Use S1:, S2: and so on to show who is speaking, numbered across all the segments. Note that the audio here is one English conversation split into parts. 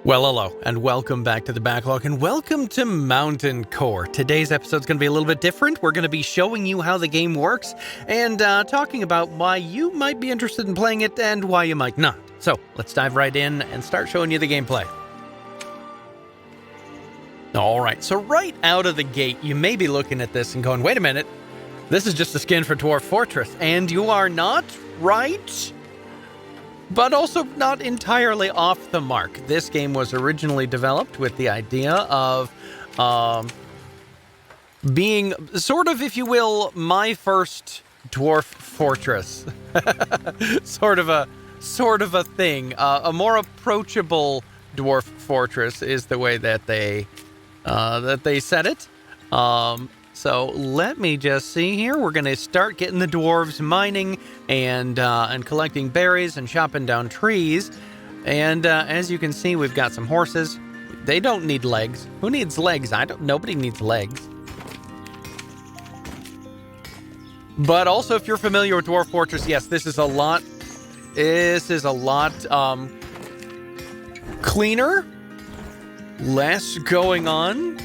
S1: Well, hello, and welcome back to the Backlog, and welcome to MountainCore. Today's episode's going to be a little bit different. We're going to be showing you how the game works, and talking about why you might be interested in playing it, and why you might not. So, let's dive right in and start showing you the gameplay. Alright, so right out of the gate, you may be looking at this and going, wait a minute, this is just a skin for Dwarf Fortress, and you are not right? But also not entirely off the mark. This game was originally developed with the idea of being sort of, if you will, my first Dwarf Fortress. sort of a thing. A more approachable Dwarf Fortress is the way that they said it. So let me just see here. We're going to start getting the dwarves mining and collecting berries and chopping down trees. And as you can see, we've got some horses. They don't need legs. Who needs legs? Nobody needs legs. But also, if you're familiar with Dwarf Fortress, yes, this is a lot cleaner, less going on.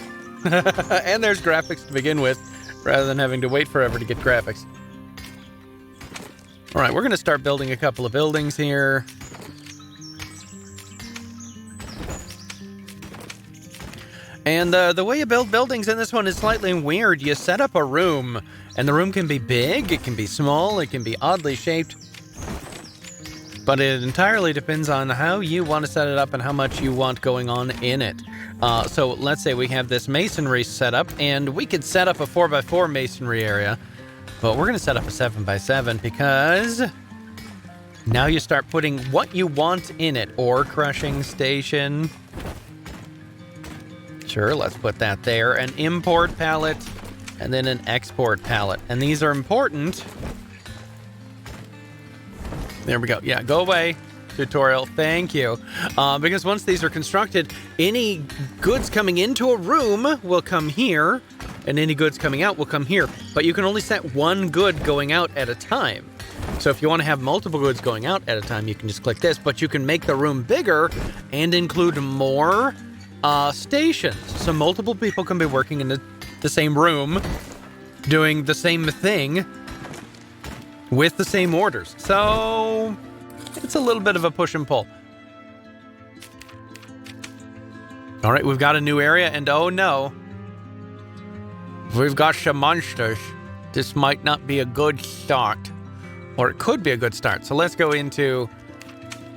S1: And there's graphics to begin with, rather than having to wait forever to get graphics. Alright, we're going to start building a couple of buildings here. And the way you build buildings in this one is slightly weird. You set up a room, and the room can be big, it can be small, it can be oddly shaped. But it entirely depends on how you want to set it up and how much you want going on in it. So let's say we have this masonry set up, and we could set up a 4x4 masonry area, but we're going to set up a 7x7 because now you start putting what you want in it. Ore crushing station. Sure, let's put that there. An import pallet, and then an export pallet. And these are important. There we go. Yeah, go away. Tutorial, thank you. Because once these are constructed, any goods coming into a room will come here, and any goods coming out will come here. But you can only set one good going out at a time. So if you want to have multiple goods going out at a time, you can just click this, but you can make the room bigger and include more stations. So multiple people can be working in the same room, doing the same thing, with the same orders. So it's a little bit of a push and pull. All right, we've got a new area, and oh no, we've got some monsters. This might not be a good start, or it could be a good start. So let's go into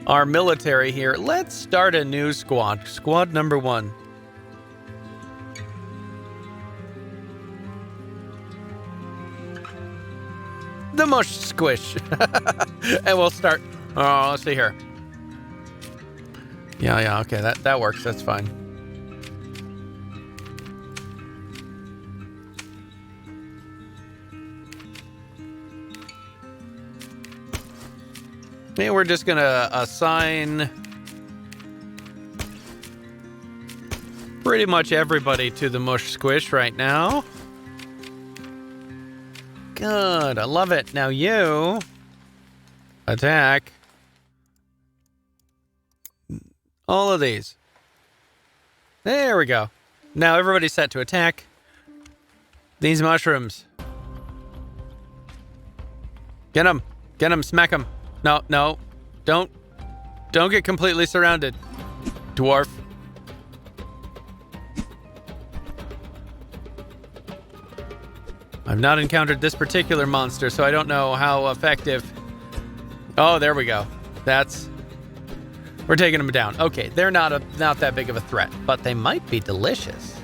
S1: our military here. Let's start a new squad. Squad number 1. The mush squish. And we'll start. Oh, let's see here. Yeah, okay, that works. That's fine. Yeah, we're just gonna assign pretty much everybody to the mush squish right now. Good, I love it. Now you attack all of these. There we go. Now everybody's set to attack these mushrooms. Get them, smack them. No, don't get completely surrounded, dwarf. I've not encountered this particular monster, so I don't know how effective. Oh, there we go. We're taking them down. Okay, they're not that big of a threat, but they might be delicious.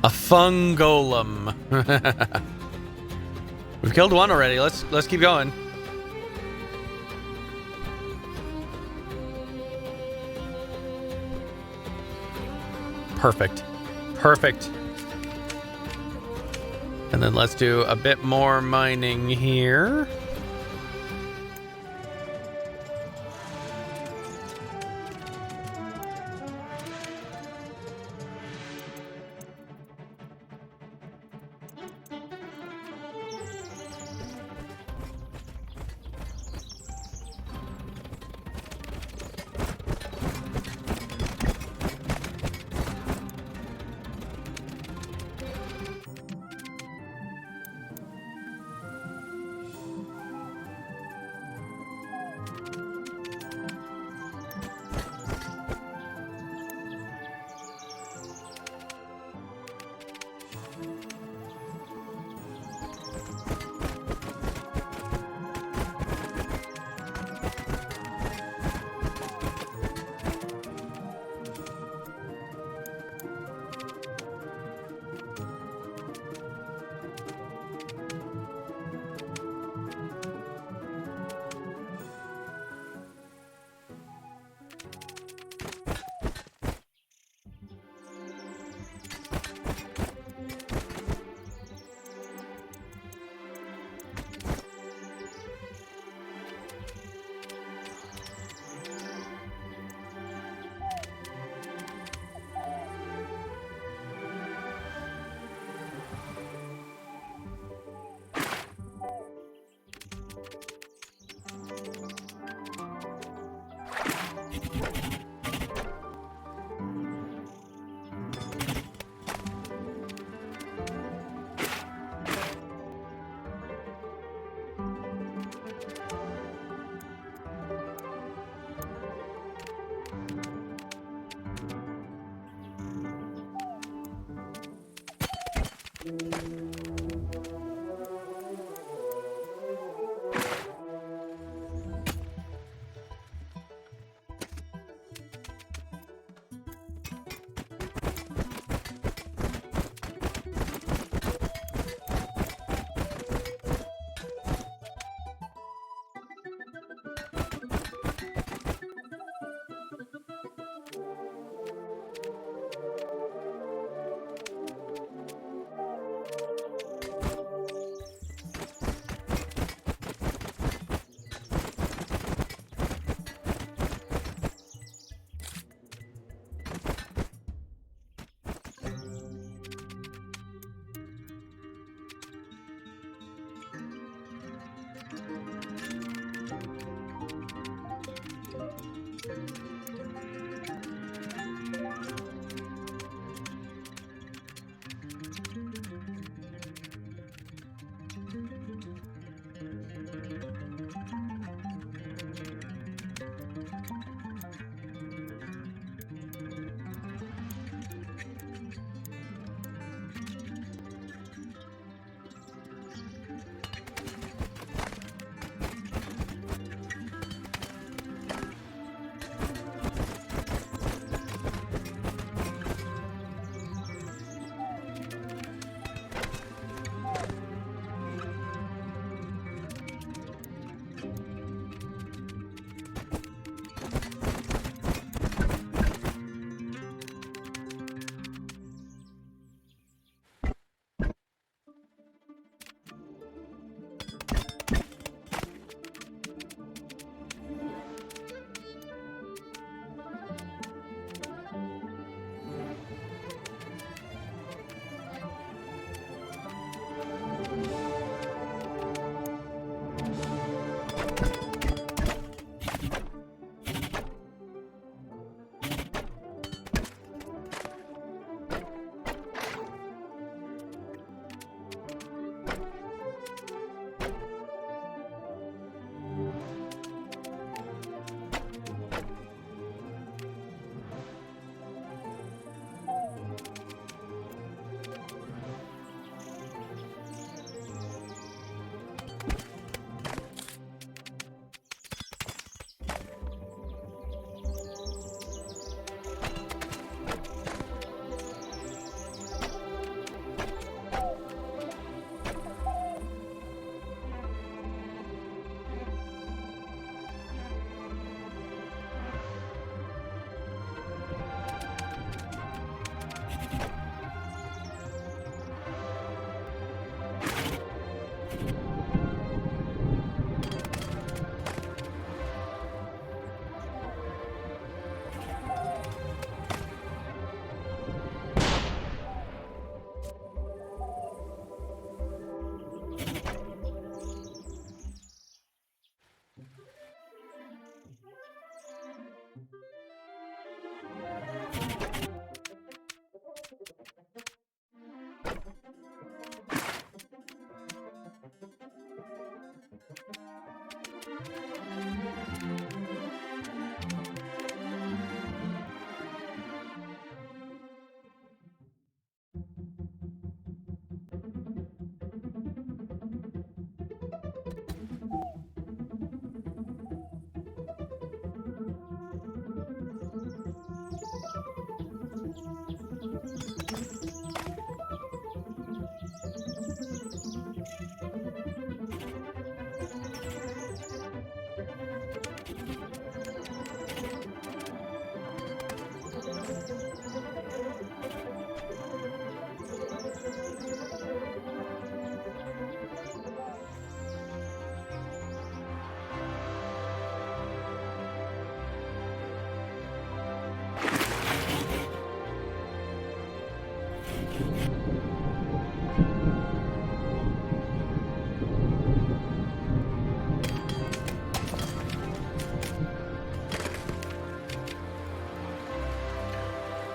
S1: A fungolem. We've killed one already. Let's keep going. Perfect. And then let's do a bit more mining here.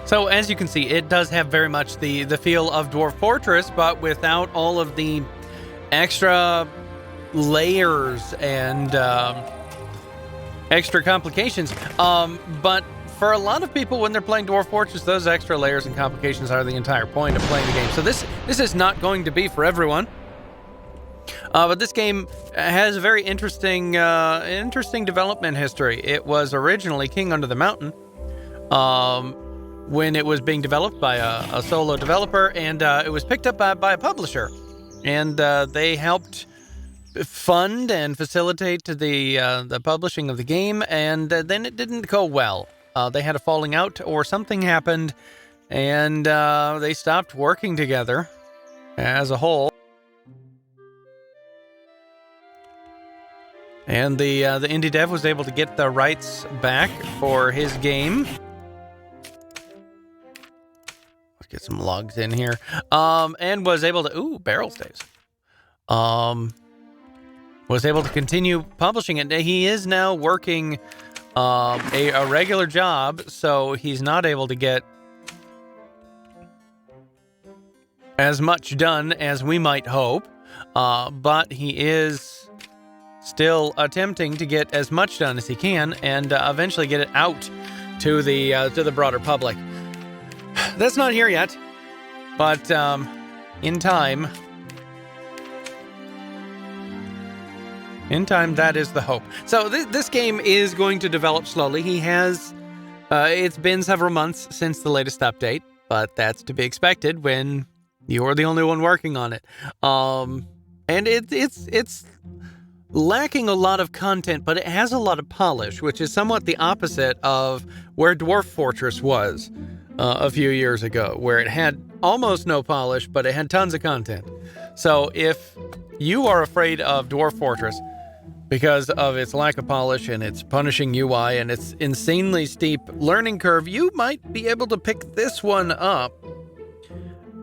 S1: So as you can see, it does have very much the feel of Dwarf Fortress, but without all of the extra layers and extra complications. But for a lot of people, when they're playing Dwarf Fortress, those extra layers and complications are the entire point of playing the game. So this is not going to be for everyone. But this game has a very interesting development history. It was originally King Under the Mountain when it was being developed by a solo developer, and it was picked up by a publisher. And they helped fund and facilitate the publishing of the game, and then it didn't go well. They had a falling out, or something happened, and they stopped working together as a whole. And the indie dev was able to get the rights back for his game. Let's get some logs in here. And was able to... Ooh, barrel staves. Was able to continue publishing it. He is now working a regular job, so he's not able to get as much done as we might hope. But he is still attempting to get as much done as he can, and eventually get it out to the broader public. That's not here yet, but in time, that is the hope. So this game is going to develop slowly. He has, it's been several months since the latest update, but that's to be expected when you're the only one working on it. And it's lacking a lot of content, but it has a lot of polish, which is somewhat the opposite of where Dwarf Fortress was a few years ago, where it had almost no polish, but it had tons of content. So if you are afraid of Dwarf Fortress because of its lack of polish and its punishing UI and its insanely steep learning curve, you might be able to pick this one up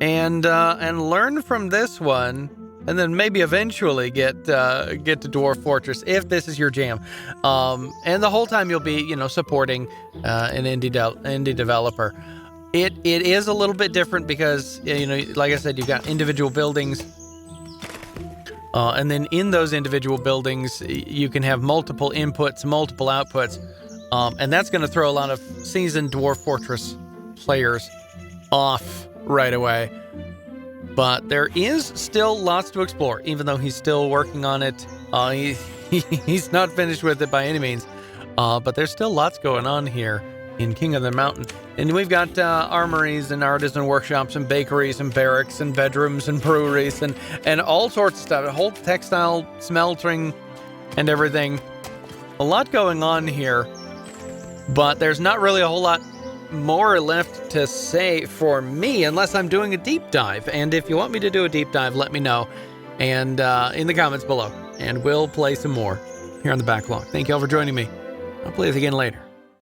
S1: and learn from this one, and then maybe eventually get to Dwarf Fortress if this is your jam. And the whole time you'll be, supporting an indie developer. It is a little bit different because, like I said, you've got individual buildings. And then in those individual buildings, you can have multiple inputs, multiple outputs. And that's going to throw a lot of seasoned Dwarf Fortress players off right away. But there is still lots to explore, even though he's still working on it. He's not finished with it by any means. But there's still lots going on here in King of the Mountain. And we've got armories and artisan workshops and bakeries and barracks and bedrooms and breweries and all sorts of stuff. A whole textile smelting and everything. A lot going on here. But there's not really a whole lot more left to say for me unless I'm doing a deep dive. And if you want me to do a deep dive, let me know and in the comments below, and we'll play some more here on the BackLog. Thank you all for joining me. I'll play this again later.